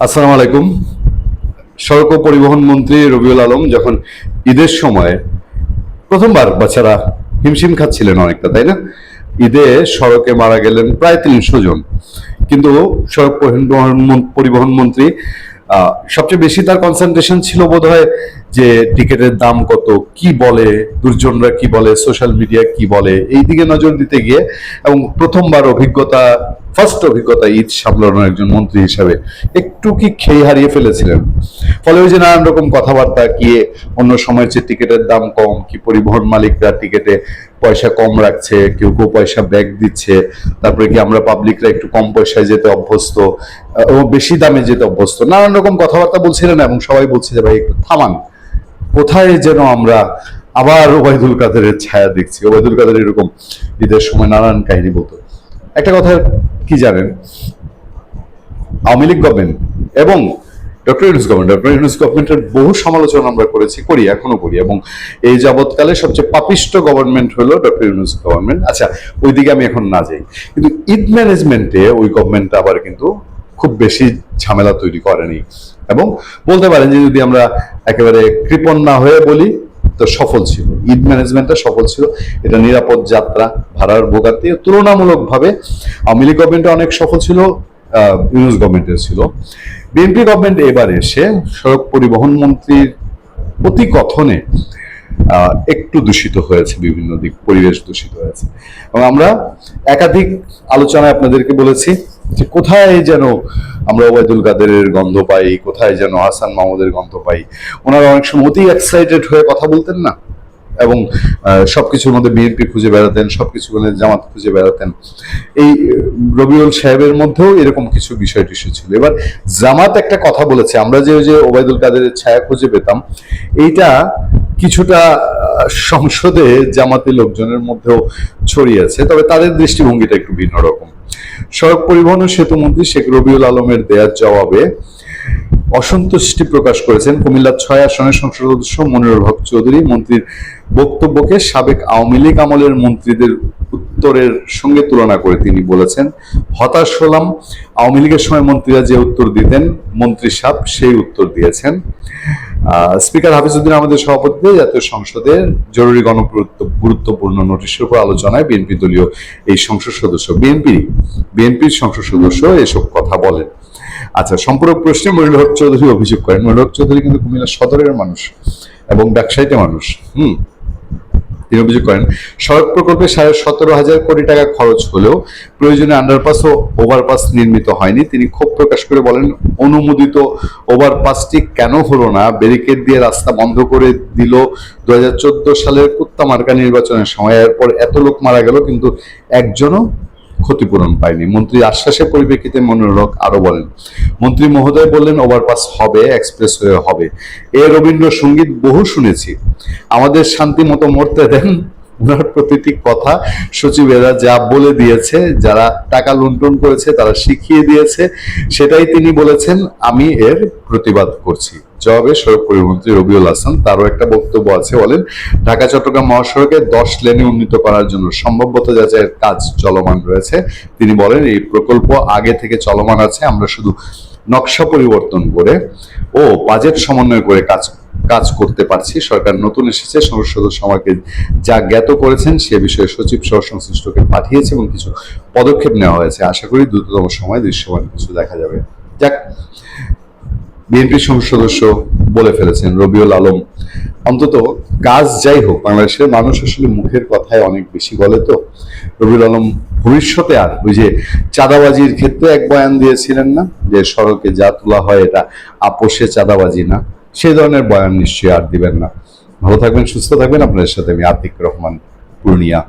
আসসালামু আলাইকুম। সড়ক ও পরিবহন মন্ত্রী রবিউল আলম যখন ঈদের সময় প্রথমবার বাচ্চারা হিমশিম খাচ্ছিলেন অনেকটা, তাই না? ঈদে সড়কে মারা গেলেন প্রায় 300 জন। কিন্তু সড়ক পরিবহন মন্ত্রী সবচেয়ে বেশি তার কনসেন্ট্রেশন ছিল বোধহয় যে টিকিটের দাম কত, কি বলে দুর্জনরা, কি বলে সোশ্যাল মিডিয়া, কি বলে, এই দিকে নজর দিতে গিয়ে এবং প্রথমবার ফার্স্ট অভিজ্ঞতা ঈদ সামলানোর একজন মন্ত্রী হিসাবে একটু কি খেই হারিয়ে ফেলেছিলেন। ফলে ওই যে নানান রকম কথাবার্তা, কি অন্য সময়ের চেয়ে টিকিটের দাম কম, কি পরিবহন মালিকরা টিকিটে পয়সা কম রাখছে, কেউ কেউ পয়সা ব্যাক দিচ্ছে, তারপরে কি আমরা পাবলিকরা একটু কম পয়সায় যেতে অভ্যস্ত ও বেশি দামে যেতে অভ্যস্ত, নানান রকম কথাবার্তা বলছিলেন এবং সবাই বলছে যে ভাই একটু থামান, কোথায় যেন আমরা আবার ওবায়দুল কাদেরের ছায়া দেখছি। ওবায়দুল কাদের এরকম ঈদের সময় নানান কাহিনী বলতো। একটা কথা কি জানেন, আওয়ামী লীগ গভর্নমেন্ট এবং ডক্টর ইউনূস গভর্নমেন্টের বহু সমালোচনা আমরা করি, এখনো করি, এবং এই যাবৎকালে সবচেয়ে পাপিষ্ট গভর্নমেন্ট হলো ডক্টর ইউনূস গভর্নমেন্ট। আচ্ছা, ওইদিকে আমি এখন না যাই, কিন্তু ঈদ ম্যানেজমেন্টে ওই গভর্নমেন্টটা আবার কিন্তু খুব বেশি ঝামেলা তৈরি করেনি, এবং বলতে পারেন যে যদি আমরা একেবারে কৃপণ না হয়ে বলি তো সফল ছিল। ঈদ ম্যানেজমেন্টটা সফল ছিল। এটা নিরাপদ যাত্রা, ভাড়ার ভোগান্তি তুলনামূলকভাবে আওয়ামী লীগ গভর্নমেন্টে অনেক সফল ছিল, ইউনূস গভর্নমেন্টের ছিল। বিএনপি গভর্নমেন্ট এবার এসে সড়ক পরিবহন মন্ত্রীর প্রতি কথনে একটু দূষিত হয়েছে, বিভিন্ন দিক পরিবেশ দূষিত হয়েছে, এবং আমরা একাধিক আলোচনায় আপনাদেরকে বলেছি যে কোথায় যেন আমরা ওবায়দুল কাদেরের গন্ধ পাই, কোথায় যেন হাসান মাহমুদের গন্ধ পাই। ওনারা অনেক সময় অতি এক্সাইটেড হয়ে কথা বলতেন না, এবং সবকিছুর মধ্যে বিএনপি খুঁজে বেড়াতেন, সবকিছু মানে জামাত খুঁজে বেড়াতেন। এই রবিউল সাহেবের মধ্যেও এরকম কিছু বিষয় টিস্যু ছিল। এবার জামাত একটা কথা বলেছে, আমরা যে ওই যে ওবায়দুল কাদেরের ছায়া খুঁজে পেতাম, এইটা কিছুটা সংসদে জামাতি লোকজনের মধ্যেও ছড়িয়েছে, তবে তাদের দৃষ্টিভঙ্গিটা একটু ভিন্ন রকম। সড়ক পরিবহন ও সেতু মন্ত্রী শেখ রবিউল আলমের দেয়ার জবাবে অসন্তুষ্টি প্রকাশ করেছেন কুমিল্লা 6 আসনের সংসদ সদস্য মনিরুল হক চৌধুরী। মন্ত্রীর বক্তব্যকে সাবেক আওয়ামী লীগ আমলের মন্ত্রীদের উত্তরের সঙ্গে তুলনা করে তিনি বলেছেন, হতাশ হলাম, আওয়ামী লীগের সময় মন্ত্রীরা যে উত্তর দিতেন মন্ত্রী সাহেব সেই উত্তর দিয়েছেন। স্পিকার হাফিজউদ্দিন আমাদের সভাপতিত্বে জাতীয় সংসদের জরুরি গুরুত্বপূর্ণ নোটিশের উপর আলোচনায় বিএনপি দলীয় এই সংসদ সদস্য বিএনপির সংসদ সদস্য এসব কথা বলেন। আচ্ছা, সম্পূরক প্রশ্নে মনিরুল হক চৌধুরী অভিযোগ করেন, মনিরুল হক চৌধুরী কিন্তু কুমিল্লা সদরের মানুষ এবং ব্যবসায়ীতে মানুষ। তিনি অভিযোগ করেন, সড়ক প্রকল্পে 17,500 কোটি টাকা খরচ হলেও প্রয়োজনে আন্ডারপাস ও ওভারপাস নির্মিত হয়নি। তিনি ক্ষোভ প্রকাশ করে বলেন, অনুমোদিত ওভারপাসটি কেন হলো না? ব্যারিকেড দিয়ে রাস্তা বন্ধ করে দিল 2014 সালের কুত্তা মার্কা নির্বাচনের সময়। এরপর এত লোক মারা গেল কিন্তু একজনও ক্ষতিপূরণ পায়নি। মন্ত্রী আশ্বাসের পরিপ্রেক্ষিতে মনিরুল হক আরো বলেন, মন্ত্রী মহোদয় বললেন ওভারপাস হবে, এক্সপ্রেসওয়ে হবে। রবীন্দ্রসঙ্গীত বহু শুনেছি, আমাদের শান্তি মতো মরতে দেন। ওনার প্রতিটি কথা সচিবেরা যা বলে দিয়েছে, যারা টাকা লুণ্ঠন করেছে তারা শিখিয়ে দিয়েছে, সেটাই তিনি বলেছেন, আমি এর প্রতিবাদ করছি। জবাবে সড়ক পরিবহনমন্ত্রী রবিউল হাসান তারও একটা বক্তব্য আছে, বলেন, ঢাকা চট্টগ্রাম মহাসড়কে 10 লেনে উন্নীত করার জন্য সম্ভাব্যতা যাচাইয়ের কাজ চলমান রয়েছে। তিনি বলেন, এই প্রকল্প আগে থেকে চলমান আছে, আমরা শুধু নকশা পরিবর্তন করে ও বাজেট সমন্বয় করে কাজ করতে পারছি। সরকার নতুন এসেছে, সংসদ সদস্য আমাকে যা জ্ঞাত করেছেন সে বিষয়ে সচিব সহ সংশ্লিষ্টকে পাঠিয়েছে এবং কিছু পদক্ষেপ নেওয়া হয়েছে। আশা করি দ্রুততম সময় দৃশ্যমান কিছু দেখা যাবে। যাক, বিএনপির সংসদ সদস্য বলে ফেলেছেন রবিউল আলম, অন্তত কাজ যাই হোক, বাংলাদেশের মানুষ আসলে মুখের কথায় অনেক বেশি বলে। তো রবিউল আলম ভবিষ্যতে আর ওই যে চাঁদাবাজির ক্ষেত্রে এক বয়ান দিয়েছিলেন না, যে সড়কে যা তোলা হয় এটা আপোষে চাঁদাবাজি না, সেই ধরনের বয়ান নিশ্চয়ই আর দিবেন না। ভালো থাকবেন, সুস্থ থাকবেন। আপনাদের সাথে আমি আতিক রহমান, পূর্ণিয়া।